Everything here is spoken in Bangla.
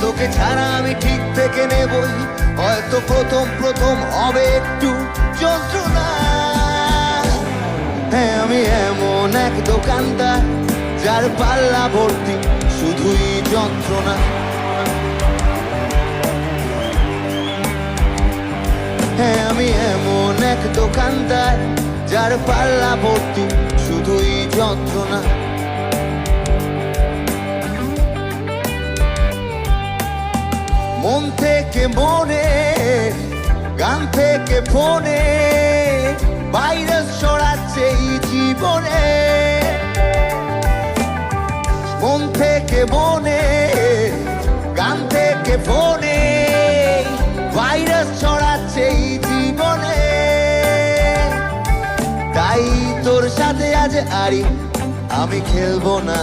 তোকে ছাড়া আমি ঠিক থেকে নেবই, হয়তো প্রথম প্রথম হবে একটু যন্ত্রণা। হ্যাঁ আমি এমন এক দোকানদার যার পাল্লা ভর্তি শুধুই যন্ত্রণা। হ্যাঁ আমি এমন এক দোকানদার যার পাল্লা ভর্তি শুধুই যন্ত্রণা। মন থেকে মনে, গান থেকে ফোনে ভাইরাস ছড়াচ্ছে এই জীবনে। মন থেকে মনে, গান থেকে ফোনে ভাইরাস ছড়াচ্ছে এই জীবনে। তাই তোর সাথে আজ আরি আমি খেলবো না।